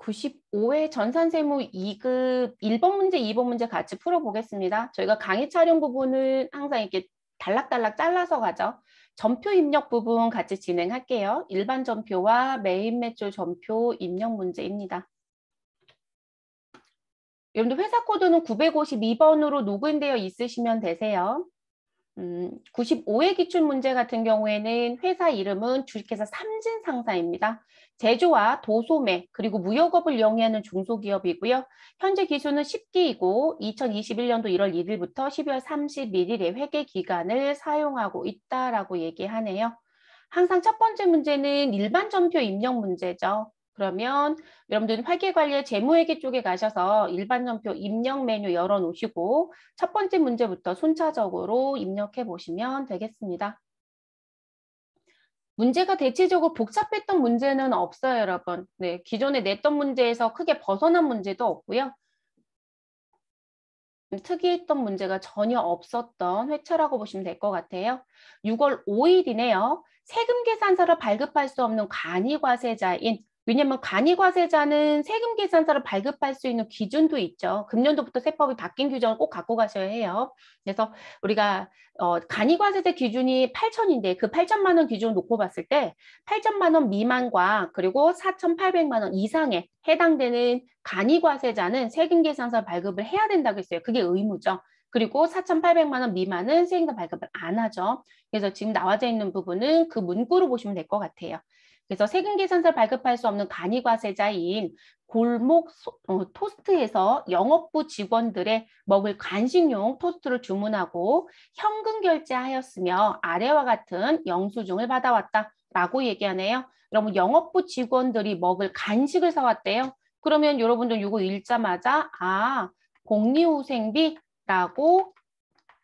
95회 전산세무 2급 1번 문제, 2번 문제 같이 풀어보겠습니다. 저희가 강의 촬영 부분은 항상 이렇게 단락단락 잘라서 가죠. 전표 입력 부분 같이 진행할게요. 일반 전표와 메인 매출 전표 입력 문제입니다. 여러분들 회사 코드는 952번으로 로그인되어 있으시면 되세요. 95회 기출 문제 같은 경우에는 회사 이름은 주식회사 삼진상사입니다. 제조와 도소매 그리고 무역업을 영위하는 중소기업이고요. 현재 기수는 10기이고 2021년도 1월 1일부터 12월 31일의 회계 기간을 사용하고 있다라고 얘기하네요. 항상 첫 번째 문제는 일반 전표 입력 문제죠. 그러면 여러분들은 회계관리의 재무회계 쪽에 가셔서 일반 전표 입력 메뉴 열어놓으시고 첫 번째 문제부터 순차적으로 입력해 보시면 되겠습니다. 문제가 대체적으로 복잡했던 문제는 없어요, 여러분. 네, 기존에 냈던 문제에서 크게 벗어난 문제도 없고요. 특이했던 문제가 전혀 없었던 회차라고 보시면 될 것 같아요. 6월 5일이네요. 세금 계산서를 발급할 수 없는 간이과세자인, 왜냐면 간이과세자는 세금 계산서를 발급할 수 있는 기준도 있죠. 금년도부터 세법이 바뀐 규정을 꼭 갖고 가셔야 해요. 그래서 우리가 간이과세자 기준이 8천인데 그 8천만 원 기준을 놓고 봤을 때 8천만 원 미만과 그리고 4,800만 원 이상에 해당되는 간이과세자는 세금 계산서 발급을 해야 된다고 했어요. 그게 의무죠. 그리고 4,800만 원 미만은 세금서 발급을 안 하죠. 그래서 지금 나와져 있는 부분은 그 문구로 보시면 될 것 같아요. 그래서 세금 계산서 발급할 수 없는 간이과세자인 골목 토스트에서 영업부 직원들의 먹을 간식용 토스트를 주문하고 현금 결제하였으며 아래와 같은 영수증을 받아왔다라고 얘기하네요. 여러분 영업부 직원들이 먹을 간식을 사왔대요. 그러면 여러분들 이거 읽자마자 복리후생비라고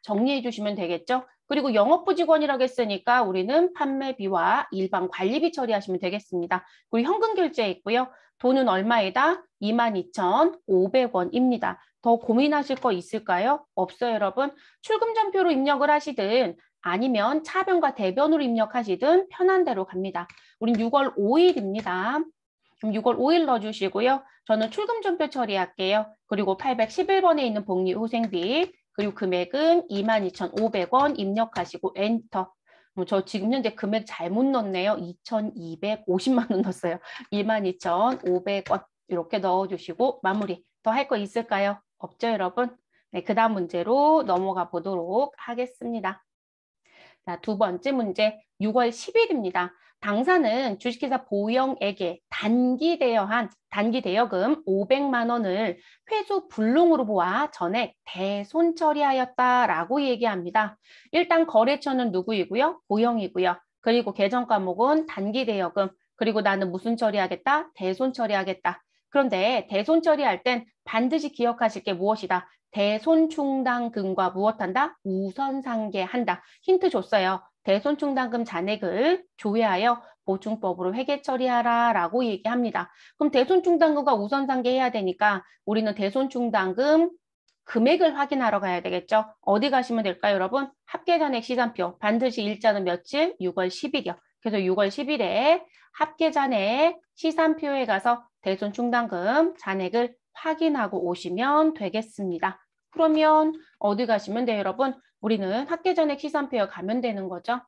정리해 주시면 되겠죠. 그리고 영업부 직원이라고 했으니까 우리는 판매비와 일반 관리비 처리하시면 되겠습니다. 그리고 현금 결제 있고요. 돈은 얼마이다? 22,500원입니다. 더 고민하실 거 있을까요? 없어요, 여러분. 출금전표로 입력을 하시든 아니면 차변과 대변으로 입력하시든 편한 대로 갑니다. 우린 6월 5일입니다. 그럼 6월 5일 넣어주시고요. 저는 출금전표 처리할게요. 그리고 811번에 있는 복리후생비 그리고 금액은 22,500원 입력하시고 엔터. 저 지금 현재 금액 잘못 넣었네요. 2,250만 원 넣었어요. 22,500원 이렇게 넣어주시고 마무리. 더 할 거 있을까요? 없죠, 여러분? 네, 그 다음 문제로 넘어가 보도록 하겠습니다. 자, 두 번째 문제 6월 10일입니다. 당사는 주식회사 보영에게 단기 대여금 500만 원을 회수 불능으로 보아 전액 대손 처리하였다라고 얘기합니다. 일단 거래처는 누구이고요? 보영이고요. 그리고 계정 과목은 단기 대여금, 그리고 나는 무슨 처리하겠다? 대손 처리하겠다. 그런데 대손 처리할 땐 반드시 기억하실 게 무엇이다? 대손충당금과 무엇한다? 우선상계한다. 힌트 줬어요. 대손충당금 잔액을 조회하여 보충법으로 회계 처리하라 라고 얘기합니다. 그럼 대손충당금과 우선상계해야 되니까 우리는 대손충당금 금액을 확인하러 가야 되겠죠. 어디 가시면 될까요, 여러분? 합계잔액 시산표. 반드시 일자는 며칠? 6월 10일이요. 그래서 6월 10일에 합계잔액 시산표에 가서 대손충당금 잔액을 확인하고 오시면 되겠습니다. 그러면 어디 가시면 돼요, 여러분? 우리는 합계잔액 시산표에 가면 되는 거죠.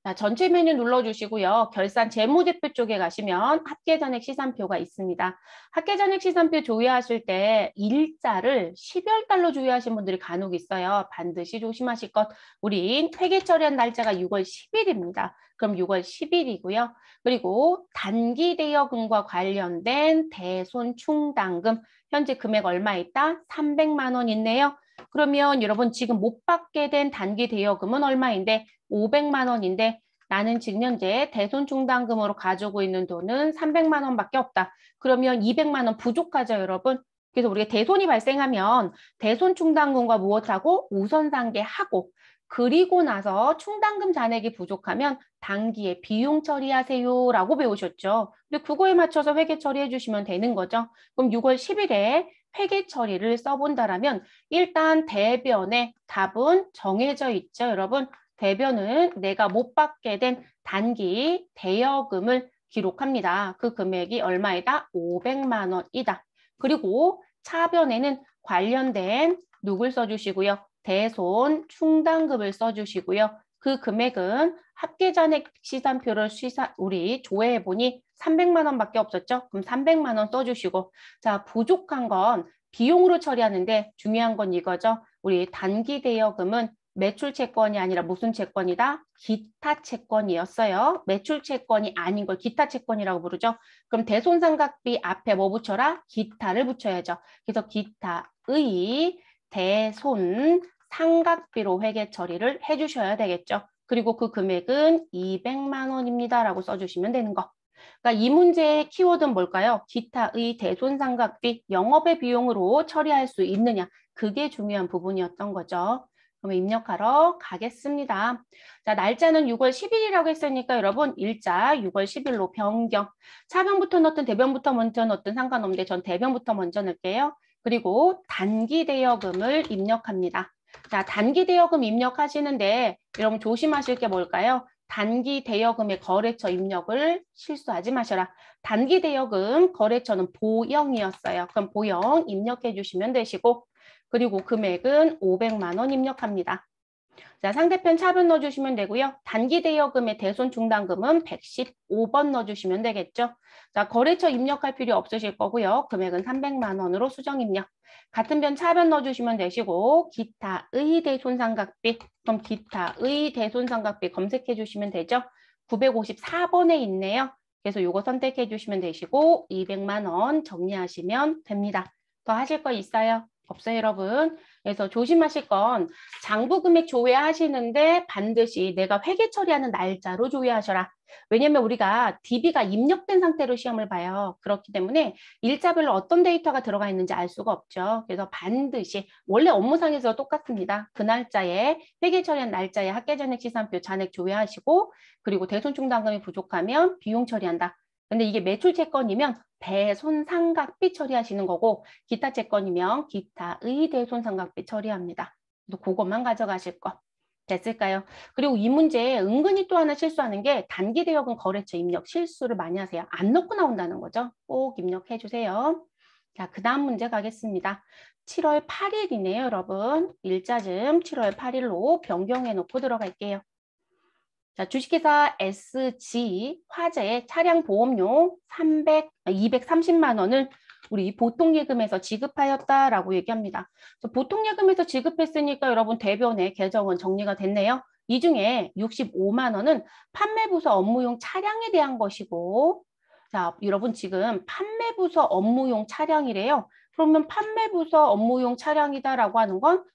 자, 전체 메뉴 눌러주시고요. 결산 재무제표 쪽에 가시면 합계잔액 시산표가 있습니다. 합계잔액 시산표 조회하실 때 일자를 12월 달로 조회하신 분들이 간혹 있어요. 반드시 조심하실 것. 우린 회계 처리한 날짜가 6월 10일입니다. 그럼 6월 10일이고요. 그리고 단기 대여금과 관련된 대손충당금 현재 금액 얼마 있다? 300만 원 있네요. 그러면 여러분 지금 못 받게 된 단기 대여금은 얼마인데 500만 원인데 나는 지금 현재 대손충당금으로 가지고 있는 돈은 300만 원밖에 없다. 그러면 200만 원 부족하죠, 여러분? 그래서 우리가 대손이 발생하면 대손충당금과 무엇하고 우선상계하고 그리고 나서 충당금 잔액이 부족하면 단기에 비용 처리하세요 라고 배우셨죠. 근데 그거에 맞춰서 회계 처리해 주시면 되는 거죠. 그럼 6월 10일에 회계 처리를 써본다라면 일단 대변의 답은 정해져 있죠, 여러분. 대변은 내가 못 받게 된 단기 대여금을 기록합니다. 그 금액이 얼마이다? 500만 원이다. 그리고 차변에는 관련된 누굴 써주시고요. 대손 충당금을 써주시고요. 그 금액은 합계잔액 시산표를 우리 조회해보니 300만 원밖에 없었죠? 그럼 300만 원 써주시고, 자, 부족한 건 비용으로 처리하는데 중요한 건 이거죠. 우리 단기 대여금은 매출 채권이 아니라 무슨 채권이다? 기타 채권이었어요. 매출 채권이 아닌 걸 기타 채권이라고 부르죠. 그럼 대손상각비 앞에 뭐 붙여라? 기타를 붙여야죠. 그래서 기타의 대손상각비로 회계 처리를 해주셔야 되겠죠. 그리고 그 금액은 200만 원입니다. 라고 써주시면 되는 거. 그러니까 이 문제의 키워드는 뭘까요? 기타의 대손상각비 영업의 비용으로 처리할 수 있느냐. 그게 중요한 부분이었던 거죠. 그러면 입력하러 가겠습니다. 자, 날짜는 6월 10일이라고 했으니까 여러분 일자 6월 10일로 변경. 차변부터 넣든 대변부터 먼저 넣든 상관없는데 전 대변부터 먼저 넣을게요. 그리고 단기 대여금을 입력합니다. 자, 단기 대여금 입력하시는데 여러분 조심하실 게 뭘까요? 단기 대여금의 거래처 입력을 실수하지 마셔라. 단기 대여금 거래처는 보영이었어요. 그럼 보영 입력해 주시면 되시고 그리고 금액은 500만 원 입력합니다. 자, 상대편 차변 넣어주시면 되고요. 단기 대여금의 대손 충당금은 115번 넣어주시면 되겠죠. 자, 거래처 입력할 필요 없으실 거고요. 금액은 300만 원으로 수정 입력. 같은 변 차변 넣어주시면 되시고 기타의 대손상각비, 그럼 기타의 대손상각비 검색해 주시면 되죠. 954번에 있네요. 그래서 이거 선택해 주시면 되시고 200만 원 정리하시면 됩니다. 더 하실 거 있어요? 없어요, 여러분. 그래서 조심하실 건 장부 금액 조회하시는데 반드시 내가 회계 처리하는 날짜로 조회하셔라. 왜냐면 우리가 DB가 입력된 상태로 시험을 봐요. 그렇기 때문에 일자별로 어떤 데이터가 들어가 있는지 알 수가 없죠. 그래서 반드시 원래 업무상에서 똑같습니다. 그 날짜에 회계 처리한 날짜에 합계잔액 시산표 잔액 조회하시고 그리고 대손충당금이 부족하면 비용 처리한다. 근데 이게 매출 채권이면 대손상각비 처리하시는 거고 기타 채권이면 기타의 대손상각비 처리합니다. 또 그것만 가져가실 거. 됐을까요? 그리고 이 문제 은근히 또 하나 실수하는 게 단기 대여금 거래처 입력 실수를 많이 하세요. 안 넣고 나온다는 거죠. 꼭 입력해 주세요. 자, 그 다음 문제 가겠습니다. 7월 8일이네요, 여러분. 일자금 7월 8일로 변경해 놓고 들어갈게요. 자, 주식회사 SG 화재 차량 보험료 230만 원을 우리 보통예금에서 지급하였다라고 얘기합니다. 보통예금에서 지급했으니까 여러분 대변에 계정은 정리가 됐네요. 이 중에 65만 원은 판매부서 업무용 차량에 대한 것이고 자, 여러분 지금 판매부서 업무용 차량이래요. 그러면 판매부서 업무용 차량이다라고 하는 건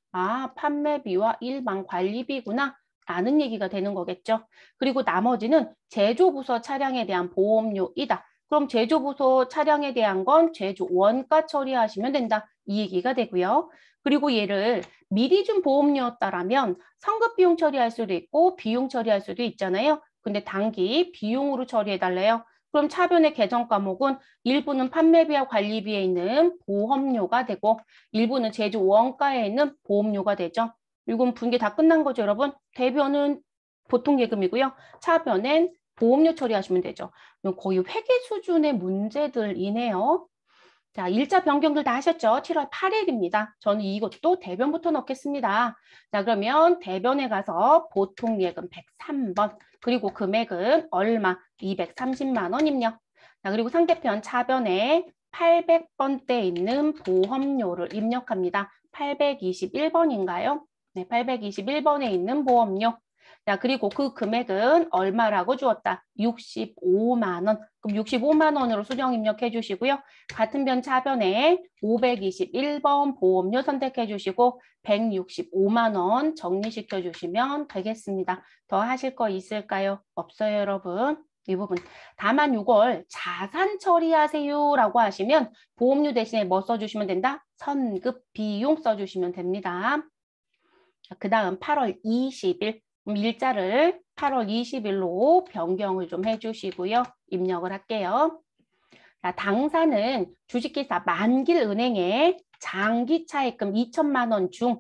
판매비와 일반 관리비구나. 라는 얘기가 되는 거겠죠. 그리고 나머지는 제조부서 차량에 대한 보험료이다. 그럼 제조부서 차량에 대한 건 제조 원가 처리하시면 된다. 이 얘기가 되고요. 그리고 얘를 미리 준 보험료였다라면 성급 비용 처리할 수도 있고 비용 처리할 수도 있잖아요. 근데 단기 비용으로 처리해달래요. 그럼 차변의 계정 과목은 일부는 판매비와 관리비에 있는 보험료가 되고 일부는 제조 원가에 있는 보험료가 되죠. 이건 분기 다 끝난 거죠, 여러분. 대변은 보통 예금이고요. 차변엔 보험료 처리하시면 되죠. 거의 회계 수준의 문제들이네요. 자, 일자 변경들 다 하셨죠? 7월 8일입니다. 저는 이것도 대변부터 넣겠습니다. 자, 그러면 대변에 가서 보통 예금 103번, 그리고 금액은 얼마? 230만 원 입력. 자, 그리고 상대편 차변에 800번대 있는 보험료를 입력합니다. 821번인가요? 네, 821번에 있는 보험료. 자, 그리고 그 금액은 얼마라고 주었다? 65만 원. 그럼 65만 원으로 수정 입력해 주시고요. 같은 변 차변에 521번 보험료 선택해 주시고 165만 원 정리시켜 주시면 되겠습니다. 더 하실 거 있을까요? 없어요, 여러분. 이 부분. 다만 이걸 자산 처리하세요 라고 하시면 보험료 대신에 뭐 써주시면 된다? 선급 비용 써주시면 됩니다. 그 다음 8월 20일 일자를 8월 20일로 변경을 좀 해주시고요. 입력을 할게요. 자, 당사는 주식회사 만길은행에 장기 차입금 2천만 원 중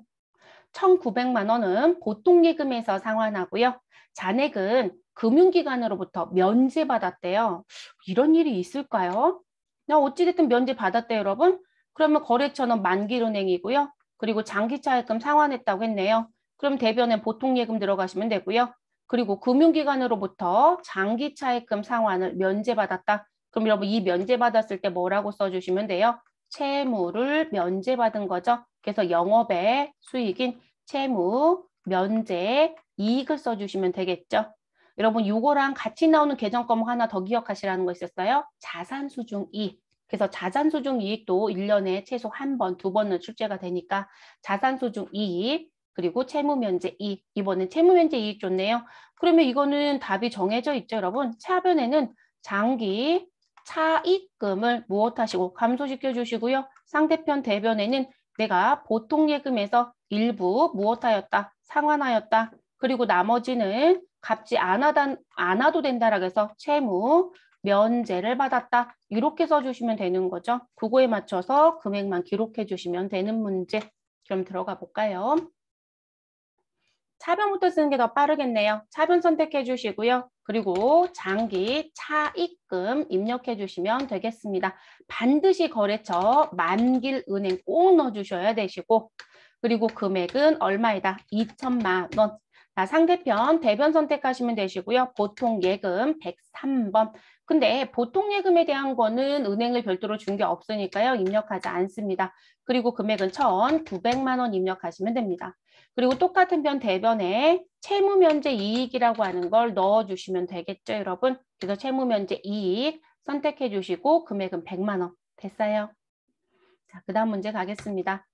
1,900만 원은 보통예금에서 상환하고요. 잔액은 금융기관으로부터 면제받았대요. 이런 일이 있을까요? 어찌됐든 면제받았대요, 여러분. 그러면 거래처는 만길은행이고요. 그리고 장기차입금 상환했다고 했네요. 그럼 대변에 보통예금 들어가시면 되고요. 그리고 금융기관으로부터 장기차입금 상환을 면제받았다. 그럼 여러분 이 면제받았을 때 뭐라고 써주시면 돼요? 채무를 면제받은 거죠. 그래서 영업의 수익인 채무, 면제, 이익을 써주시면 되겠죠. 여러분 요거랑 같이 나오는 계정 과목 하나 더 기억하시라는 거 있었어요? 자산수중이익. 그래서 자산수중이익도 1년에 최소 한 번, 두 번은 출제가 되니까 자산수중이익 그리고 채무면제이익. 이번엔 채무면제이익 좋네요. 그러면 이거는 답이 정해져 있죠, 여러분. 차변에는 장기 차입금을 무엇하시고 감소시켜 주시고요. 상대편 대변에는 내가 보통예금에서 일부 무엇하였다, 상환하였다. 그리고 나머지는 갚지 않아도 된다라고 해서 채무 면제를 받았다. 이렇게 써주시면 되는 거죠. 그거에 맞춰서 금액만 기록해 주시면 되는 문제. 그럼 들어가 볼까요? 차변부터 쓰는 게 더 빠르겠네요. 차변 선택해 주시고요. 그리고 장기 차입금 입력해 주시면 되겠습니다. 반드시 거래처 만길은행 꼭 넣어주셔야 되시고 그리고 금액은 얼마이다? 2천만 원. 자, 상대편 대변 선택하시면 되시고요. 보통 예금 103번. 근데 보통 예금에 대한 거는 은행을 별도로 준 게 없으니까요. 입력하지 않습니다. 그리고 금액은 1,900만 원 입력하시면 됩니다. 그리고 똑같은 편 대변에 채무면제 이익이라고 하는 걸 넣어주시면 되겠죠, 여러분? 그래서 채무면제 이익 선택해 주시고 금액은 100만 원. 됐어요? 자, 그 다음 문제 가겠습니다.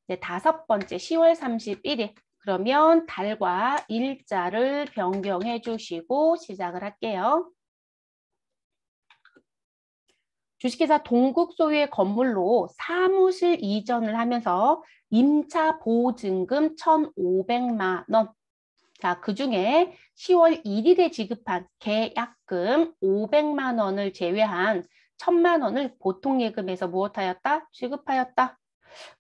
네, 5번째 10월 31일. 그러면 달과 일자를 변경해 주시고 시작을 할게요. 주식회사 동국 소유의 건물로 사무실 이전을 하면서 임차 보증금 1,500만 원. 자, 그중에 10월 1일에 지급한 계약금 500만 원을 제외한 1,000만 원을 보통예금에서 무엇하였다? 지급하였다.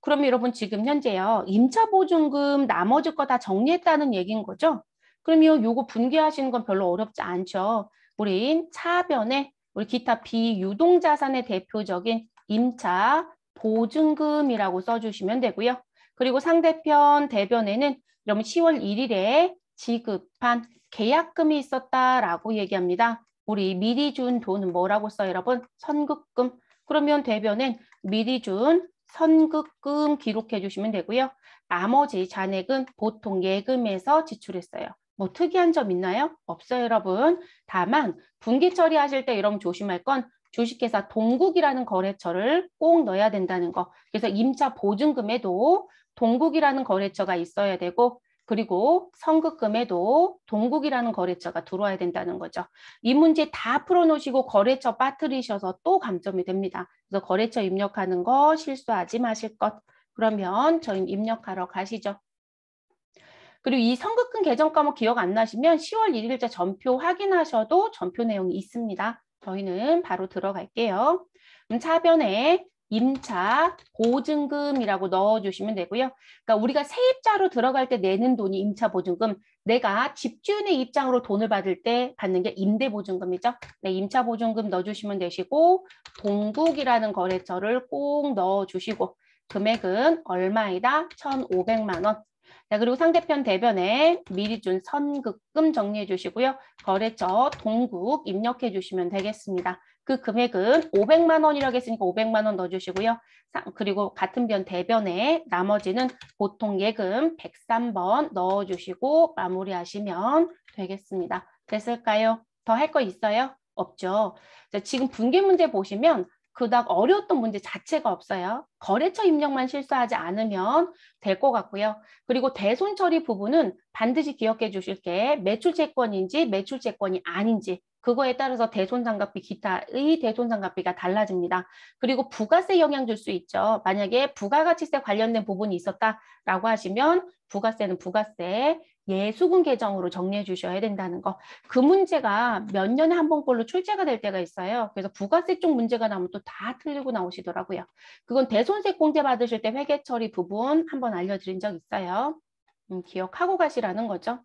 그럼 여러분 지금 현재요. 임차보증금 나머지 거 다 정리했다는 얘기인 거죠? 그러면 요거 분개하시는 건 별로 어렵지 않죠. 우린 차변에 우리 기타 비유동자산의 대표적인 임차 보증금이라고 써주시면 되고요. 그리고 상대편 대변에는 여러분 10월 1일에 지급한 계약금이 있었다라고 얘기합니다. 우리 미리 준 돈은 뭐라고 써요, 여러분? 선급금. 그러면 대변엔 미리 준 선급금 기록해 주시면 되고요. 나머지 잔액은 보통 예금에서 지출했어요. 뭐 특이한 점 있나요? 없어요, 여러분. 다만 분기 처리하실 때 여러분 조심할 건 주식회사 동국이라는 거래처를 꼭 넣어야 된다는 거. 그래서 임차 보증금에도 동국이라는 거래처가 있어야 되고 그리고 선급금에도 동국이라는 거래처가 들어와야 된다는 거죠. 이 문제 다 풀어놓으시고 거래처 빠뜨리셔서 또 감점이 됩니다. 그래서 거래처 입력하는 거 실수하지 마실 것. 그러면 저희 입력하러 가시죠. 그리고 이 선급금 계정 과목 기억 안 나시면 10월 1일자 전표 확인하셔도 전표 내용이 있습니다. 저희는 바로 들어갈게요. 차변에 임차 보증금이라고 넣어주시면 되고요. 그러니까 우리가 세입자로 들어갈 때 내는 돈이 임차 보증금, 내가 집주인의 입장으로 돈을 받을 때 받는 게 임대보증금이죠. 네, 임차 보증금 넣어주시면 되시고 동국이라는 거래처를 꼭 넣어주시고 금액은 얼마이다? 1,500만 원. 자, 그리고 상대편 대변에 미리 준 선급금 정리해 주시고요. 거래처 동국 입력해 주시면 되겠습니다. 그 금액은 500만 원이라고 했으니까 500만 원 넣어주시고요. 그리고 같은 변 대변에 나머지는 보통 예금 103번 넣어주시고 마무리하시면 되겠습니다. 됐을까요? 더 할 거 있어요? 없죠. 자, 지금 분계 문제 보시면 그닥 어려웠던 문제 자체가 없어요. 거래처 입력만 실수하지 않으면 될 것 같고요. 그리고 대손 처리 부분은 반드시 기억해 주실 게 매출채권인지 매출채권이 아닌지 그거에 따라서 대손상각비 기타의 대손상각비가 달라집니다. 그리고 부가세 영향 줄 수 있죠. 만약에 부가가치세 관련된 부분이 있었다라고 하시면 부가세는 부가세 예수금 계정으로 정리해 주셔야 된다는 거. 그 문제가 몇 년에 한 번꼴로 출제가 될 때가 있어요. 그래서 부가세 쪽 문제가 나오면 또 다 틀리고 나오시더라고요. 그건 대손세 공제 받으실 때 회계 처리 부분 한번 알려드린 적 있어요. 기억하고 가시라는 거죠.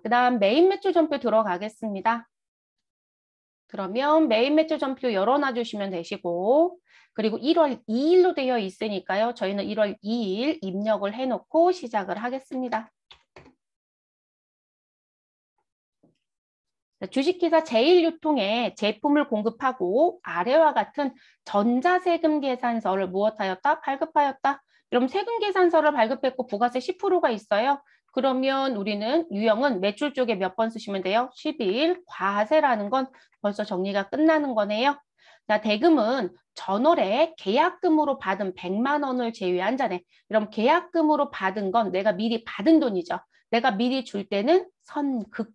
그다음 메인 매출 전표 들어가겠습니다. 그러면 메인 매출 전표 열어놔 주시면 되시고, 그리고 1월 2일로 되어 있으니까요. 저희는 1월 2일 입력을 해놓고 시작을 하겠습니다. 주식회사 제1유통에 제품을 공급하고 아래와 같은 전자세금 계산서를 무엇하였다? 발급하였다. 그럼 세금 계산서를 발급했고 부가세 10%가 있어요. 그러면 우리는 유형은 매출 쪽에 몇 번 쓰시면 돼요? 12일. 과세라는 건 벌써 정리가 끝나는 거네요. 자, 대금은 전월에 계약금으로 받은 100만 원을 제외한 잔액. 그럼 계약금으로 받은 건 내가 미리 받은 돈이죠. 내가 미리 줄 때는 선급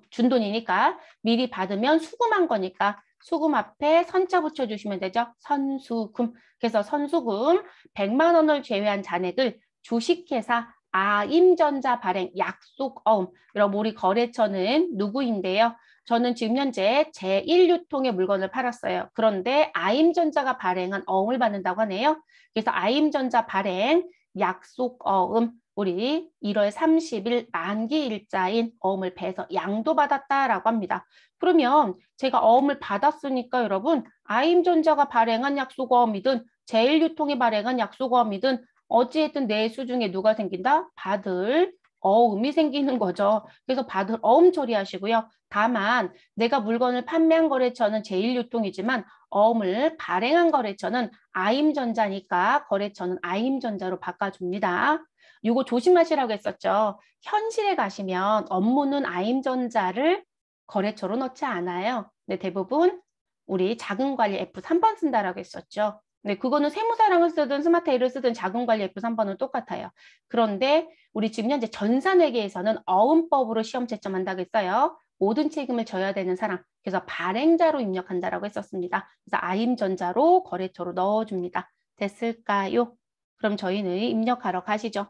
준 돈이니까 미리 받으면 수금한 거니까 수금 앞에 선자 붙여주시면 되죠. 선수금. 그래서 선수금 100만 원을 제외한 잔액을 주식회사 아임전자 발행 약속어음. 그럼 우리 거래처는 누구인데요? 저는 지금 현재 제1유통의 물건을 팔았어요. 그런데 아임전자가 발행한 어음을 받는다고 하네요. 그래서 아임전자 발행 약속어음 우리 1월 30일 만기 일자인 어음을 배서 양도받았다라고 합니다. 그러면 제가 어음을 받았으니까 여러분 아임전자가 발행한 약속어음이든 제1유통이 발행한 약속어음이든 어찌됐든 내 수 중에 누가 생긴다? 받을 어음이 생기는 거죠. 그래서 받을 어음 처리하시고요. 다만 내가 물건을 판매한 거래처는 제1유통이지만 어음을 발행한 거래처는 아임전자니까 거래처는 아임전자로 바꿔줍니다. 이거 조심하시라고 했었죠. 현실에 가시면 업무는 아임전자를 거래처로 넣지 않아요. 네, 대부분 우리 자금관리 F3번 쓴다라고 했었죠. 네, 그거는 세무사랑을 쓰든 스마트에이를 쓰든 자금관리 F3번은 똑같아요. 그런데 우리 지금 현재 전산회계에서는 어음법으로 시험 채점한다고 했어요. 모든 책임을 져야 되는 사람. 그래서 발행자로 입력한다라고 했었습니다. 그래서 아임전자로 거래처로 넣어줍니다. 됐을까요? 그럼 저희는 입력하러 가시죠.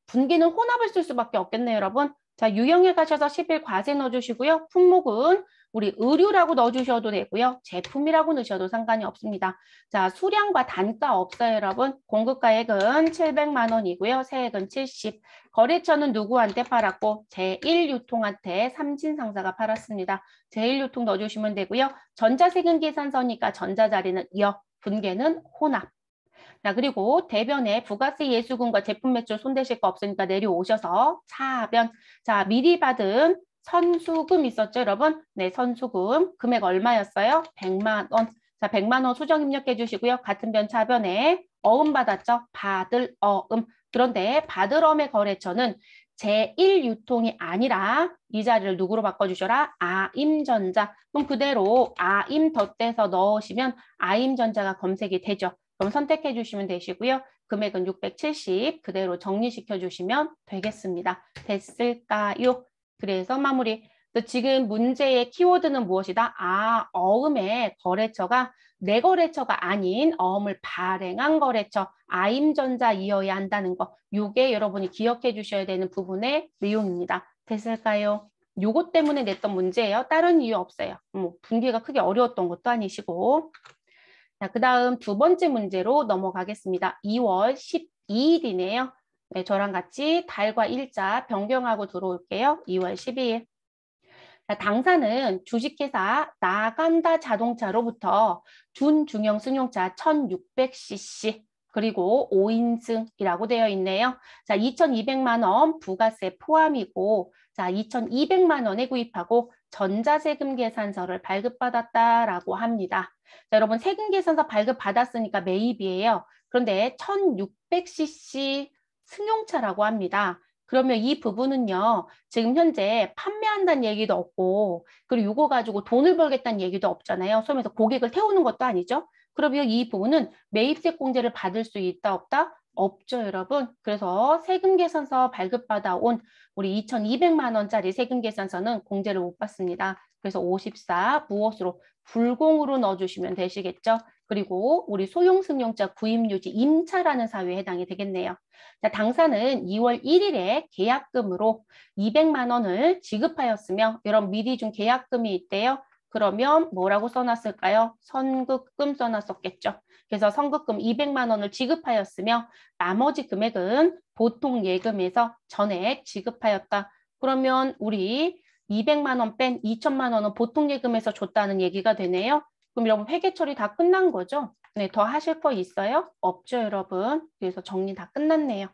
분기는 혼합을 쓸 수밖에 없겠네요, 여러분. 자, 유형에 가셔서 10일 과세 넣어주시고요. 품목은 우리 의류라고 넣어주셔도 되고요. 제품이라고 넣으셔도 상관이 없습니다. 자, 수량과 단가 없어요, 여러분. 공급가액은 700만 원이고요. 세액은 70. 거래처는 누구한테 팔았고 제1유통한테 삼진상사가 팔았습니다. 제1유통 넣어주시면 되고요. 전자세금 계산서니까 전자자리는 여, 분계는 혼합. 자, 그리고 대변에 부가세 예수금과 제품 매출 손대실 거 없으니까 내려오셔서 차변. 자, 미리 받은 선수금 있었죠, 여러분? 네, 선수금. 금액 얼마였어요? 100만 원. 자, 100만 원 수정 입력해 주시고요. 같은 변 차변에 어음 받았죠? 받을 어음. 그런데 받을 어음의 거래처는 제1유통이 아니라 이 자리를 누구로 바꿔주셔라? 아임전자. 그럼 그대로 아임 덧대서 넣으시면 아임전자가 검색이 되죠. 그럼 선택해 주시면 되시고요. 금액은 670 그대로 정리시켜 주시면 되겠습니다. 됐을까요? 그래서 마무리. 지금 문제의 키워드는 무엇이다? 어음의 거래처가 내 거래처가 아닌 어음을 발행한 거래처, 아임전자이어야 한다는 거. 요게 여러분이 기억해 주셔야 되는 부분의 내용입니다. 됐을까요? 요것 때문에 냈던 문제예요. 다른 이유 없어요. 분기가 크게 어려웠던 것도 아니시고. 자, 그 다음 두 번째 문제로 넘어가겠습니다. 2월 12일이네요. 네, 저랑 같이 달과 일자 변경하고 들어올게요. 2월 12일. 자, 당사는 주식회사 나간다 자동차로부터 준중형 승용차 1600cc 그리고 5인승이라고 되어 있네요. 자, 2,200만 원 부가세 포함이고 자, 2,200만 원에 구입하고 전자세금 계산서를 발급받았다라고 합니다. 자, 여러분 세금 계산서 발급받았으니까 매입이에요. 그런데 1600cc 승용차라고 합니다. 그러면 이 부분은요. 지금 현재 판매한다는 얘기도 없고 그리고 이거 가지고 돈을 벌겠다는 얘기도 없잖아요. 소위 말해서 고객을 태우는 것도 아니죠. 그러면 이 부분은 매입세 공제를 받을 수 있다 없다? 없죠, 여러분. 그래서 세금 계산서 발급받아 온 우리 2,200만 원짜리 세금 계산서는 공제를 못 받습니다. 그래서 54 무엇으로? 불공으로 넣어주시면 되시겠죠. 그리고 우리 소형승용차 구입유지 임차라는 사유에 해당이 되겠네요. 자, 당사는 2월 1일에 계약금으로 200만 원을 지급하였으며 여러분 미리 준 계약금이 있대요. 그러면 뭐라고 써놨을까요? 선급금 써놨었겠죠. 그래서 선급금 200만 원을 지급하였으며 나머지 금액은 보통 예금에서 전액 지급하였다. 그러면 우리 200만 원 뺀 2천만 원은 보통 예금에서 줬다는 얘기가 되네요. 그럼 여러분 회계 처리 다 끝난 거죠? 네, 더 하실 거 있어요? 없죠, 여러분? 그래서 정리 다 끝났네요.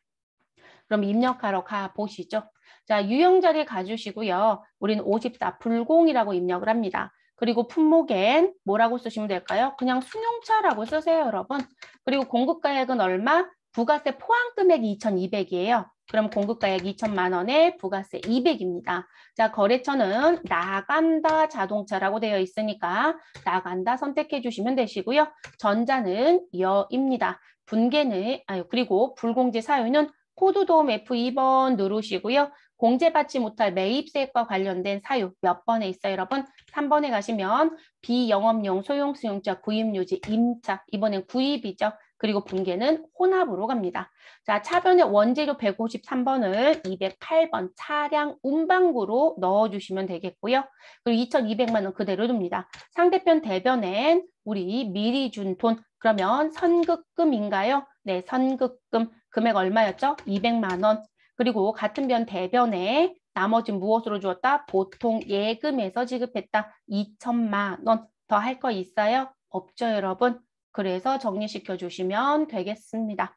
그럼 입력하러 가 보시죠. 자, 유형 자리 가주시고요. 우리는 54 불공이라고 입력을 합니다. 그리고 품목엔 뭐라고 쓰시면 될까요? 그냥 승용차라고 쓰세요, 여러분. 그리고 공급가액은 얼마? 부가세 포함 금액이 2,200이에요. 그럼 공급가액 2천만 원에 부가세 200입니다. 자, 거래처는 나간다 자동차라고 되어 있으니까 나간다 선택해 주시면 되시고요. 전자는 여입니다. 분계는 그리고 불공제 사유는 코드 도움 F2번 누르시고요. 공제받지 못할 매입세액과 관련된 사유 몇 번에 있어요, 여러분? 3번에 가시면 비영업용 소형수용차 구입요지 임차, 이번엔 구입이죠. 그리고 분계는 혼합으로 갑니다. 자, 차변의 원재료 153번을 208번 차량 운반구로 넣어주시면 되겠고요. 그리고 2,200만 원 그대로 둡니다. 상대편 대변엔 우리 미리 준 돈, 그러면 선급금인가요? 네, 선급금. 금액 얼마였죠? 200만 원. 그리고 같은 변 대변에 나머지는 무엇으로 주었다? 보통 예금에서 지급했다. 2천만 원. 더 할 거 있어요? 없죠, 여러분? 그래서 정리시켜 주시면 되겠습니다.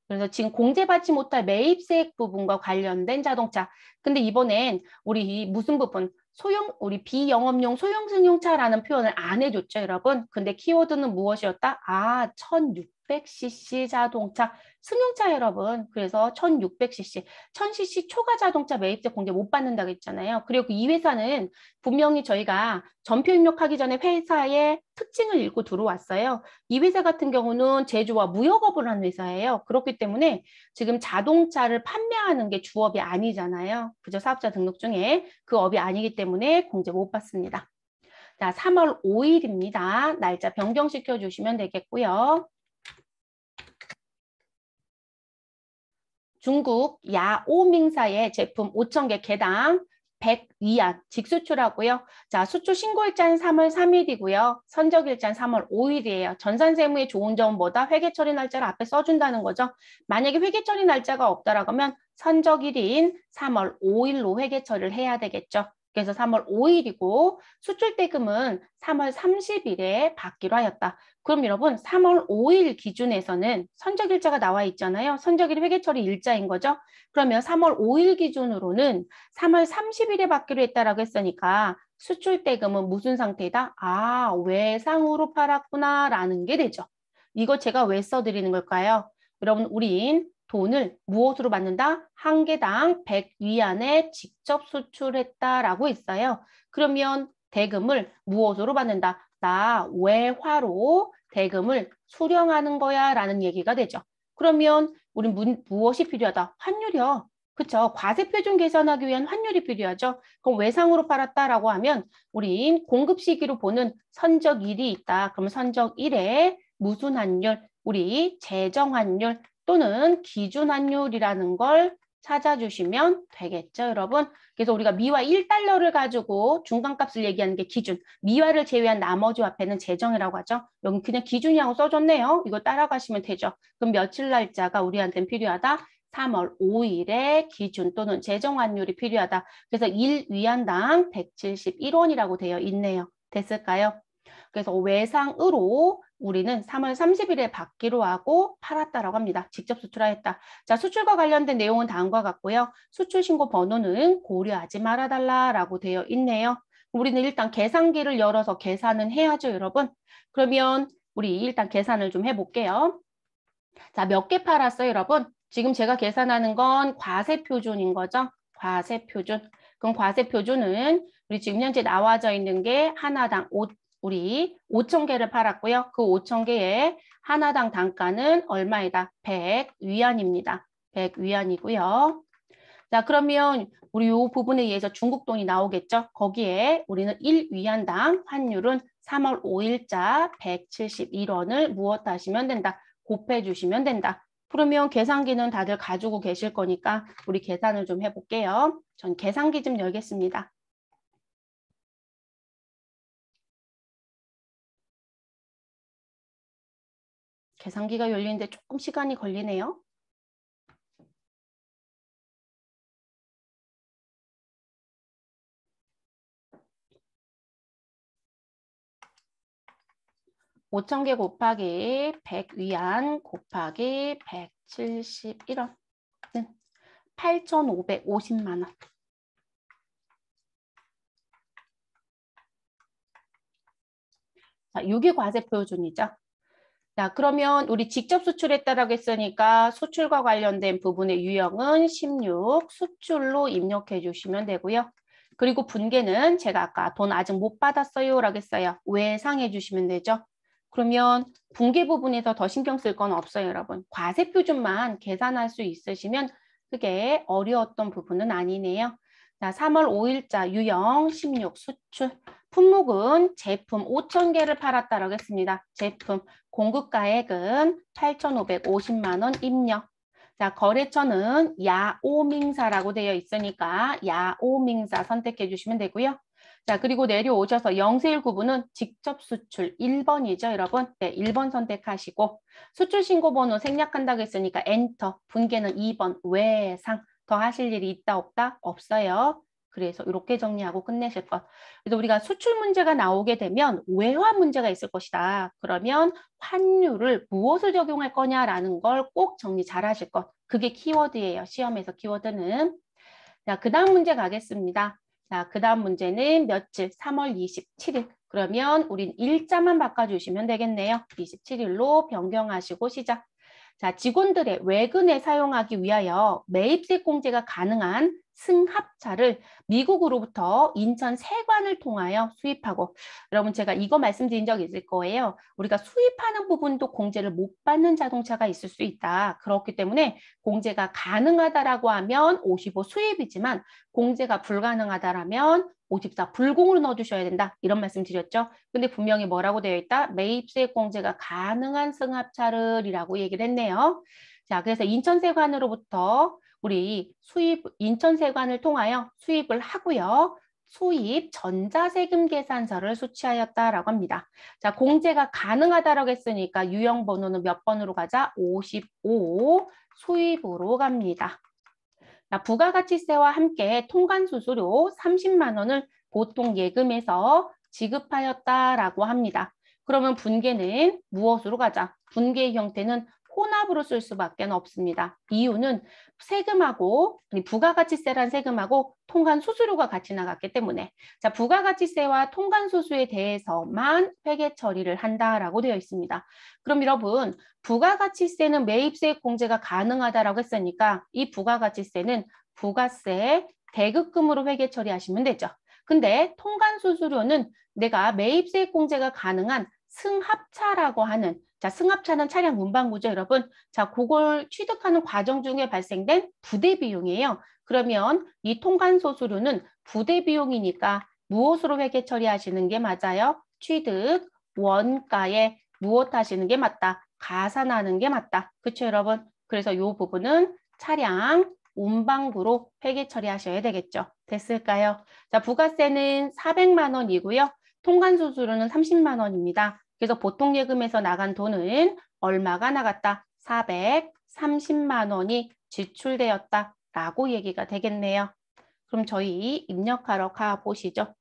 그래서 지금 공제받지 못할 매입세액 부분과 관련된 자동차. 근데 이번엔 우리 무슨 부분? 우리 비영업용 소형승용차라는 표현을 안 해줬죠, 여러분? 근데 키워드는 무엇이었다? 1600cc 자동차. 승용차 여러분. 그래서 1600cc. 1000cc 초과 자동차 매입세 공제 못 받는다고 했잖아요. 그리고 이 회사는 분명히 저희가 전표 입력하기 전에 회사의 특징을 읽고 들어왔어요. 이 회사 같은 경우는 제조와 무역업을 하는 회사예요. 그렇기 때문에 지금 자동차를 판매하는 게 주업이 아니잖아요. 그죠? 사업자 등록 중에 그 업이 아니기 때문에 공제 못 받습니다. 자, 3월 5일입니다. 날짜 변경시켜 주시면 되겠고요. 중국 야오밍사의 제품 5,000개 개당 100위안 직수출하고요. 자, 수출 신고일자는 3월 3일이고요. 선적일자는 3월 5일이에요. 전산세무의 좋은 점은 뭐다? 회계처리 날짜를 앞에 써준다는 거죠. 만약에 회계처리 날짜가 없다라고 하면 선적일인 3월 5일로 회계처리를 해야 되겠죠. 그래서 3월 5일이고 수출 대금은 3월 30일에 받기로 하였다. 그럼 여러분 3월 5일 기준에서는 선적일자가 나와 있잖아요. 선적일 회계처리 일자인 거죠. 그러면 3월 5일 기준으로는 3월 30일에 받기로 했다라고 했으니까 수출 대금은 무슨 상태이다? 아, 외상으로 팔았구나라는 게 되죠. 이거 제가 왜 써드리는 걸까요? 여러분 우린 돈을 무엇으로 받는다? 한 개당 100위안에 직접 수출했다라고 했어요. 그러면 대금을 무엇으로 받는다? 나 외화로 대금을 수령하는 거야 라는 얘기가 되죠. 그러면 우린 무엇이 필요하다? 환율이요. 그쵸? 과세표준 계산하기 위한 환율이 필요하죠. 그럼 외상으로 팔았다라고 하면 우리 공급 시기로 보는 선적일이 있다. 그러면 선적일에 무슨 환율? 우리 재정환율 또는 기준환율이라는 걸 찾아주시면 되겠죠, 여러분? 그래서 우리가 미화 1달러를 가지고 중간값을 얘기하는 게 기준, 미화를 제외한 나머지 화폐는 재정이라고 하죠. 여기 그냥 기준이라고 써줬네요. 이거 따라가시면 되죠. 그럼 며칠 날짜가 우리한테는 필요하다? 3월 5일에 기준 또는 재정환율이 필요하다. 그래서 1위안당 171원이라고 되어 있네요. 됐을까요? 그래서 외상으로 우리는 3월 30일에 받기로 하고 팔았다라고 합니다. 직접 수출하였다. 자, 수출과 관련된 내용은 다음과 같고요. 수출 신고 번호는 고려하지 말아달라라고 되어 있네요. 우리는 일단 계산기를 열어서 계산은 해야죠, 여러분. 그러면 우리 일단 계산을 좀 해볼게요. 자, 몇 개 팔았어요, 여러분? 지금 제가 계산하는 건 과세표준인 거죠. 과세표준. 그럼 과세표준은 우리 지금 현재 나와져 있는 게 하나당 우리 5,000개를 팔았고요. 그 5,000개의 하나당 단가는 얼마이다? 100위안입니다. 100위안이고요. 자, 그러면 우리 이 부분에 의해서 중국 돈이 나오겠죠? 거기에 우리는 1위안당 환율은 3월 5일자 171원을 무엇 하시면 된다? 곱해 주시면 된다. 그러면 계산기는 다들 가지고 계실 거니까 우리 계산을 좀 해볼게요. 전 계산기 좀 열겠습니다. 계산기가 열리는데 조금 시간이 걸리네요. (5,000개) 곱하기 100위안 곱하기 171원은 8,550만 원. 자, 6이 과세표준이죠. 자, 그러면 우리 직접 수출했다라고 했으니까 수출과 관련된 부분의 유형은 16 수출로 입력해 주시면 되고요. 그리고 분계는 제가 아까 돈 아직 못 받았어요 라고 했어요. 외상해 주시면 되죠. 그러면 분계 부분에서 더 신경 쓸 건 없어요, 여러분. 과세표준만 계산할 수 있으시면 그게 어려웠던 부분은 아니네요. 자, 3월 5일자 유형 16 수출. 품목은 제품 5,000개를 팔았다라고 했습니다. 제품 공급가액은 8,550만 원 입력. 자, 거래처는 야오밍사라고 되어 있으니까 야오밍사 선택해 주시면 되고요. 자, 그리고 내려오셔서 0세일구분은 직접 수출 1번이죠, 여러분. 네, 1번 선택하시고 수출 신고 번호 생략한다고 했으니까 엔터. 분계는 2번 외상. 더 하실 일이 있다 없다? 없어요. 그래서 이렇게 정리하고 끝내실 것. 그래서 우리가 수출 문제가 나오게 되면 외화 문제가 있을 것이다. 그러면 환율을 무엇을 적용할 거냐라는 걸 꼭 정리 잘 하실 것. 그게 키워드예요. 시험에서 키워드는. 자, 그 다음 문제 가겠습니다. 자, 그 다음 문제는 며칠? 3월 27일. 그러면 우린 일자만 바꿔주시면 되겠네요. 27일로 변경하시고 시작. 자, 직원들의 외근에 사용하기 위하여 매입세 공제가 가능한 승합차를 미국으로부터 인천 세관을 통하여 수입하고, 여러분 제가 이거 말씀드린 적 있을 거예요. 우리가 수입하는 부분도 공제를 못 받는 자동차가 있을 수 있다. 그렇기 때문에 공제가 가능하다라고 하면 55 수입이지만 공제가 불가능하다라면 54 불공으로 넣어주셔야 된다. 이런 말씀 드렸죠. 근데 분명히 뭐라고 되어 있다? 매입세 공제가 가능한 승합차를 이라고 얘기를 했네요. 자, 그래서 인천세관으로부터 우리 인천세관을 통하여 수입을 하고요. 수입 전자세금 계산서를 수취하였다라고 합니다. 자, 공제가 가능하다라고 했으니까 유형 번호는 몇 번으로 가자? 55 수입으로 갑니다. 자, 부가가치세와 함께 통관수수료 30만 원을 보통 예금에서 지급하였다라고 합니다. 그러면 분계는 무엇으로 가자? 분계의 형태는 혼합으로 쓸 수밖에 없습니다. 이유는 세금하고 부가가치세란 세금하고 통관수수료가 같이 나갔기 때문에 자, 부가가치세와 통관수수에 대해서만 회계 처리를 한다라고 되어 있습니다. 그럼 여러분 부가가치세는 매입세 공제가 가능하다라고 했으니까 이 부가가치세는 부가세 대급금으로 회계 처리하시면 되죠. 근데 통관수수료는 내가 매입세 공제가 가능한 승합차라고 하는 자, 승합차는 차량 운반구죠, 여러분. 자, 그걸 취득하는 과정 중에 발생된 부대 비용이에요. 그러면 이 통관수수료는 부대 비용이니까 무엇으로 회계 처리하시는 게 맞아요? 취득 원가에 무엇 하시는 게 맞다? 가산하는 게 맞다. 그렇죠, 여러분? 그래서 이 부분은 차량 운반구로 회계 처리하셔야 되겠죠. 됐을까요? 자, 부가세는 400만 원이고요. 통관수수료는 30만 원입니다. 그래서 보통 예금에서 나간 돈은 얼마가 나갔다? 430만 원이 지출되었다라고 얘기가 되겠네요. 그럼 저희 입력하러 가보시죠.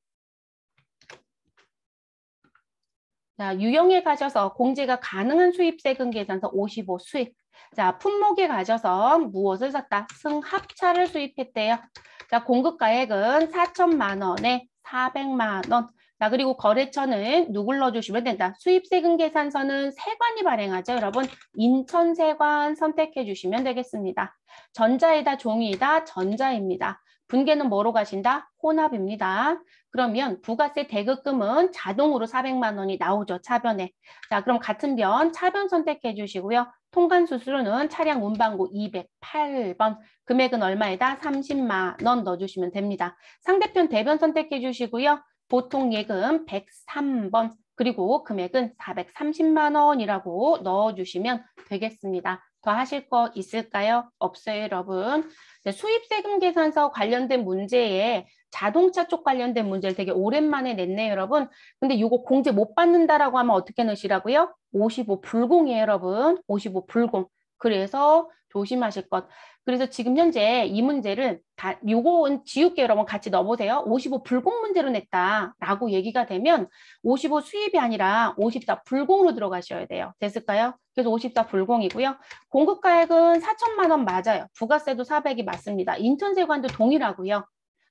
자, 유형에 가셔서 공제가 가능한 수입세금 계산서 55 수입. 자, 품목에 가셔서 무엇을 샀다? 승합차를 수입했대요. 자, 공급가액은 4천만 원에 400만 원. 자, 그리고 거래처는 누굴 넣어주시면 된다. 수입세금 계산서는 세관이 발행하죠, 여러분. 인천세관 선택해 주시면 되겠습니다. 전자에다 종이다, 전자입니다. 분계는 뭐로 가신다? 혼합입니다. 그러면 부가세 대급금은 자동으로 400만 원이 나오죠, 차변에. 자, 그럼 같은 변 차변 선택해 주시고요. 통관수수료는 차량 운반구 208번, 금액은 얼마에다? 30만 원 넣어주시면 됩니다. 상대편 대변 선택해 주시고요. 보통 예금 103번, 그리고 금액은 430만 원이라고 넣어주시면 되겠습니다. 더 하실 거 있을까요? 없어요, 여러분. 네, 수입세금 계산서 관련된 문제에 자동차 쪽 관련된 문제를 되게 오랜만에 냈네요, 여러분. 근데 이거 공제 못 받는다라고 하면 어떻게 넣으시라고요? 55 불공이에요, 여러분. 55 불공. 그래서 조심하실 것. 그래서 지금 현재 이 문제를 요거는 지울게요, 여러분. 같이 넣어보세요. 55 불공 문제로 냈다라고 얘기가 되면 55 수입이 아니라 54 불공으로 들어가셔야 돼요. 됐을까요? 그래서 54 불공이고요. 공급가액은 4천만 원 맞아요. 부가세도 400이 맞습니다. 인천세관도 동일하고요.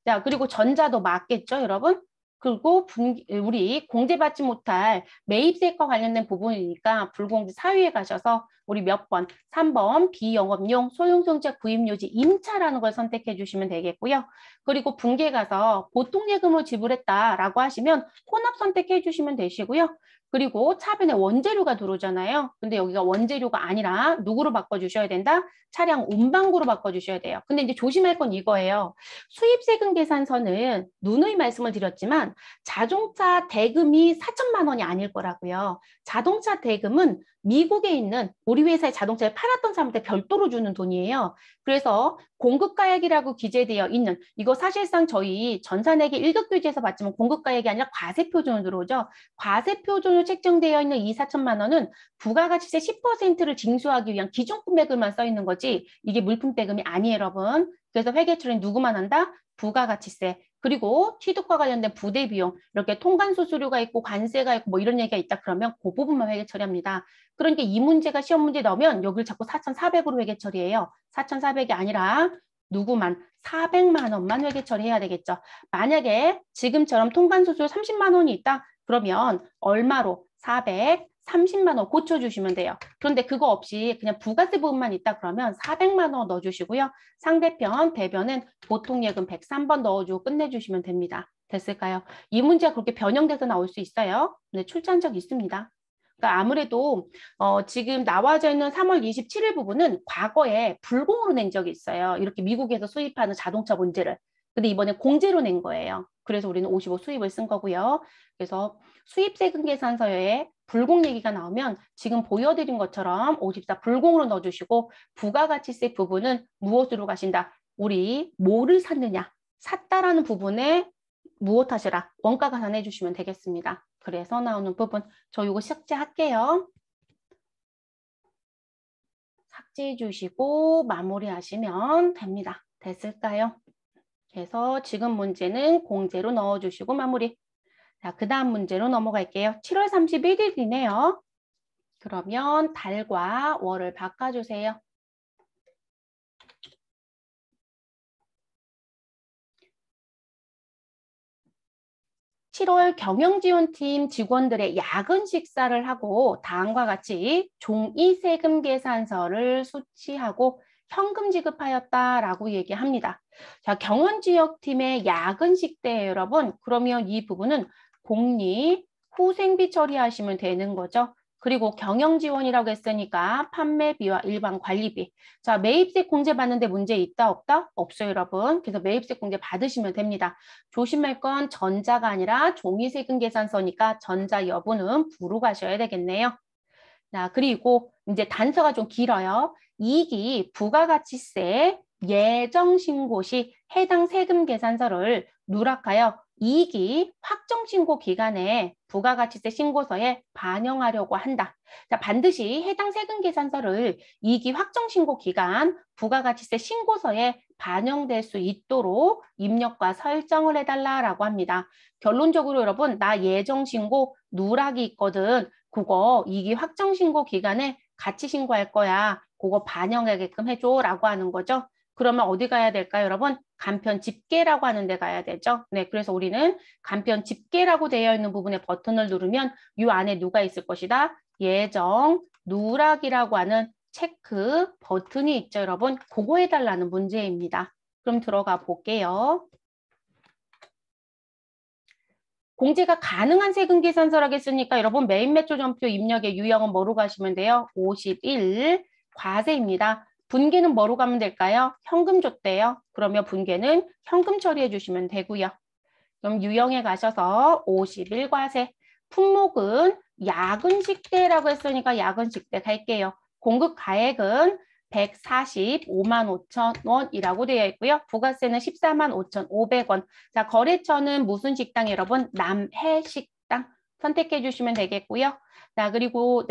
자, 그리고 전자도 맞겠죠, 여러분? 그리고 우리 공제받지 못할 매입세과 관련된 부분이니까 불공제 4위에 가셔서 우리 몇 번? 3번 비영업용 소형성차 구입요지 임차라는 걸 선택해 주시면 되겠고요. 그리고 분기에 가서 보통예금으로 지불했다라고 하시면 혼합 선택해 주시면 되시고요. 그리고 차변에 원재료가 들어오잖아요. 근데 여기가 원재료가 아니라 누구로 바꿔주셔야 된다? 차량 운반구로 바꿔주셔야 돼요. 근데 이제 조심할 건 이거예요. 수입세금 계산서는 누누이 말씀을 드렸지만 자동차 대금이 4천만 원이 아닐 거라고요. 자동차 대금은 미국에 있는 우리 회사의 자동차를 팔았던 사람한테 별도로 주는 돈이에요. 그래서 공급가액이라고 기재되어 있는 이거 사실상 저희 전산회계 1급 교재에서 봤지만 공급가액이 아니라 과세표준으로 들어오죠. 과세표준으로 책정되어 있는 이 4천만 원은 부가가치세 10%를 징수하기 위한 기존 금액을만 써 있는 거지 이게 물품 대금이 아니에요, 여러분. 그래서 회계처리는 누구만 한다? 부가가치세. 그리고 취득과 관련된 부대 비용, 이렇게 통관수수료가 있고 관세가 있고 뭐 이런 얘기가 있다 그러면 그 부분만 회계 처리합니다. 그러니까 이 문제가 시험 문제 나오면 여기를 자꾸 4,400으로 회계 처리해요. 4,400이 아니라 누구만 400만 원만 회계 처리해야 되겠죠. 만약에 지금처럼 통관수수료 30만 원이 있다 그러면 얼마로 430만 원 고쳐주시면 돼요. 그런데 그거 없이 그냥 부가세 부분만 있다 그러면 400만 원 넣어주시고요. 상대편 대변은 보통예금 103번 넣어주고 끝내주시면 됩니다. 됐을까요? 이 문제가 그렇게 변형돼서 나올 수 있어요. 근데 출제한 적 있습니다. 그러니까 아무래도 지금 나와져 있는 3월 27일 부분은 과거에 불공으로 낸 적이 있어요. 이렇게 미국에서 수입하는 자동차 문제를. 근데 이번에 공제로 낸 거예요. 그래서 우리는 55 수입을 쓴 거고요. 그래서 수입세금 계산서에 불공 얘기가 나오면 지금 보여드린 것처럼 54 불공으로 넣어주시고 부가가치세 부분은 무엇으로 가신다? 우리 뭐를 샀느냐? 샀다라는 부분에 무엇 하시라? 원가 계산해 주시면 되겠습니다. 그래서 나오는 부분 저 이거 삭제할게요. 삭제해 주시고 마무리하시면 됩니다. 됐을까요? 그래서 지금 문제는 공제로 넣어주시고 마무리. 자, 그 다음 문제로 넘어갈게요. 7월 31일이네요. 그러면 달과 월을 바꿔주세요. 7월 경영지원팀 직원들의 야근 식사를 하고 다음과 같이 종이 세금 계산서를 수취하고 현금 지급하였다라고 얘기합니다. 자, 경원지역팀의 야근 식대예요, 여러분. 그러면 이 부분은 공리 후생비 처리하시면 되는 거죠. 그리고 경영지원이라고 했으니까 판매비와 일반 관리비. 자, 매입세 공제 받는데 문제 있다 없다? 없어요, 여러분. 그래서 매입세 공제 받으시면 됩니다. 조심할 건 전자가 아니라 종이세금 계산서니까 전자 여부는 부로 가셔야 되겠네요. 자, 그리고 이제 단서가 좀 길어요. 이익이 부가가치세 예정신고 시 해당 세금 계산서를 누락하여 이익이 확정신고 기간에 부가가치세 신고서에 반영하려고 한다. 자, 반드시 해당 세금 계산서를 이익이 확정신고 기간 부가가치세 신고서에 반영될 수 있도록 입력과 설정을 해달라고 합니다. 결론적으로 여러분, 나 예정신고 누락이 있거든. 그거 이익이 확정신고 기간에 같이 신고할 거야. 그거 반영하게끔 해줘라고 하는 거죠. 그러면 어디 가야 될까요, 여러분? 간편 집계라고 하는 데 가야 되죠. 네, 그래서 우리는 간편 집계라고 되어 있는 부분에 버튼을 누르면 이 안에 누가 있을 것이다? 예정 누락이라고 하는 체크 버튼이 있죠, 여러분. 그거 해달라는 문제입니다. 그럼 들어가 볼게요. 공제가 가능한 세금 계산서라고 했으니까 여러분 매입 매출 전표 입력의 유형은 뭐로 가시면 돼요? 51 과세입니다. 분계는 뭐로 가면 될까요? 현금 줬대요. 그러면 분계는 현금 처리해 주시면 되고요. 그럼 유형에 가셔서 51 과세. 품목은 야근식대라고 했으니까 야근식대 갈게요. 공급 가액은 145만 5천 원이라고 되어 있고요. 부가세는 14만 5천 500원. 자, 거래처는 무슨 식당 여러분? 남해식당. 선택해 주시면 되겠고요. 자, 그리고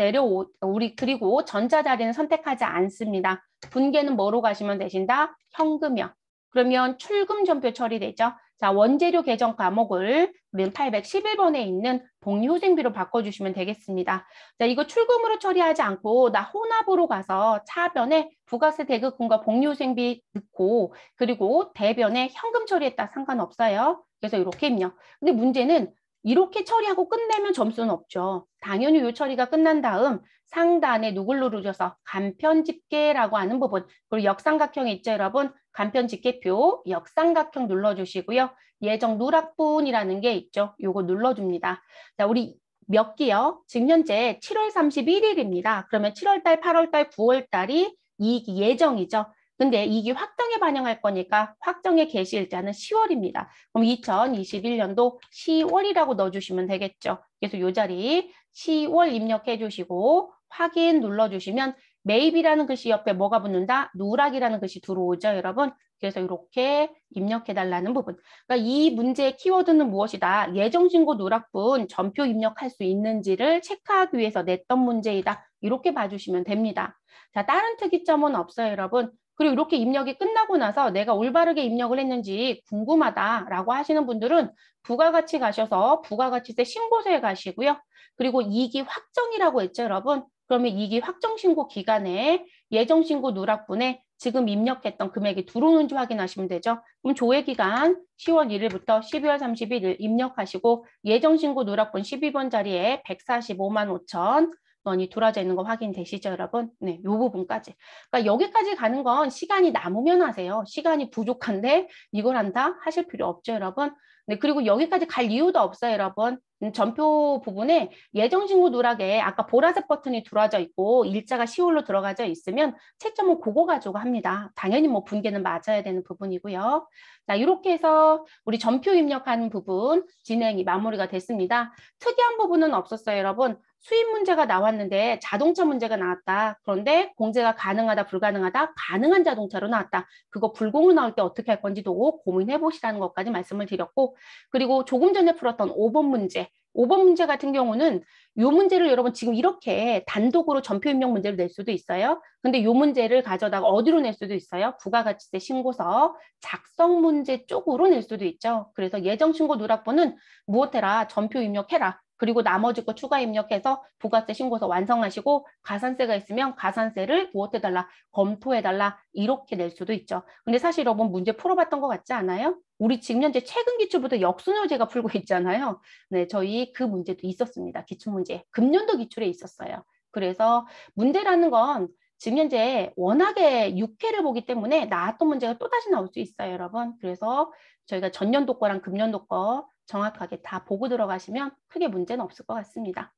그리고 전자자리는 선택하지 않습니다. 분계는 뭐로 가시면 되신다? 현금형. 그러면 출금 전표 처리되죠. 자, 원재료 계정 과목을 우리는 811번에 있는 복리후생비로 바꿔주시면 되겠습니다. 자, 이거 출금으로 처리하지 않고 나 혼합으로 가서 차변에 부가세 대급금과 복리후생비 넣고 그리고 대변에 현금 처리했다 상관없어요. 그래서 이렇게 입력. 근데 문제는 이렇게 처리하고 끝내면 점수는 없죠. 당연히 이 처리가 끝난 다음 상단에 누굴 누르셔서 간편집계라고 하는 부분, 그리고 역삼각형이 있죠, 여러분? 간편집계표, 역삼각형 눌러주시고요. 예정 누락분이라는 게 있죠. 요거 눌러줍니다. 자, 우리 몇 기요? 지금 현재 7월 31일입니다. 그러면 7월달, 8월달, 9월달이 이익 예정이죠. 근데 이익이 확정에 반영할 거니까 확정의 개시일자는 10월입니다. 그럼 2021년도 10월이라고 넣어주시면 되겠죠. 그래서 이 자리 10월 입력해 주시고 확인 눌러주시면 매입이라는 글씨 옆에 뭐가 붙는다? 누락이라는 글씨 들어오죠, 여러분? 그래서 이렇게 입력해달라는 부분. 그러니까 이 문제의 키워드는 무엇이다? 예정신고 누락분 전표 입력할 수 있는지를 체크하기 위해서 냈던 문제이다. 이렇게 봐주시면 됩니다. 자, 다른 특이점은 없어요, 여러분. 그리고 이렇게 입력이 끝나고 나서 내가 올바르게 입력을 했는지 궁금하다라고 하시는 분들은 부가가치 가셔서 부가가치세 신고서에 가시고요. 그리고 이익이 확정이라고 했죠, 여러분. 그러면 이익이 확정 신고 기간에 예정 신고 누락분에 지금 입력했던 금액이 들어오는지 확인하시면 되죠. 그럼 조회 기간 10월 1일부터 12월 31일 입력하시고 예정 신고 누락분 12번 자리에 145만 5천 원이 들어져 있는 거 확인되시죠, 여러분? 네, 이 부분까지. 그러니까 여기까지 가는 건 시간이 남으면 하세요. 시간이 부족한데 이걸 한다? 하실 필요 없죠, 여러분? 네, 그리고 여기까지 갈 이유도 없어요, 여러분. 전표 부분에 예정신고 누락에 아까 보라색 버튼이 들어와져 있고 일자가 10월로 들어가져 있으면 채점은 그거 가지고 합니다. 당연히 뭐 분계는 맞아야 되는 부분이고요. 자, 이렇게 해서 우리 전표 입력하는 부분 진행이 마무리가 됐습니다. 특이한 부분은 없었어요, 여러분. 수입 문제가 나왔는데 자동차 문제가 나왔다. 그런데 공제가 가능하다, 불가능하다, 가능한 자동차로 나왔다. 그거 불공으로 나올 때 어떻게 할 건지도 고민해 보시라는 것까지 말씀을 드렸고, 그리고 조금 전에 풀었던 5번 문제. 5번 문제 같은 경우는 이 문제를 여러분 지금 이렇게 단독으로 전표 입력 문제를 낼 수도 있어요. 근데 이 문제를 가져다가 어디로 낼 수도 있어요? 부가가치세 신고서 작성 문제 쪽으로 낼 수도 있죠. 그래서 예정신고 누락분은 무엇해라? 전표 입력해라. 그리고 나머지 거 추가 입력해서 부가세 신고서 완성하시고 가산세가 있으면 가산세를 무엇해달라? 검토해달라. 이렇게 낼 수도 있죠. 근데 사실 여러분 문제 풀어봤던 것 같지 않아요? 우리 지금 현재 최근 기출부터 역순효제가 풀고 있잖아요. 네, 저희 그 문제도 있었습니다. 기출문제. 금년도 기출에 있었어요. 그래서 문제라는 건 지금 현재 워낙에 6회를 보기 때문에 나왔던 문제가 또다시 나올 수 있어요, 여러분. 그래서 저희가 전년도 거랑 금년도 거 정확하게 다 보고 들어가시면 크게 문제는 없을 것 같습니다.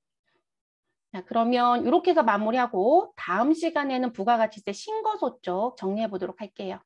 자, 그러면 이렇게 해서 마무리하고 다음 시간에는 부가가치세 신고서 쪽 정리해 보도록 할게요.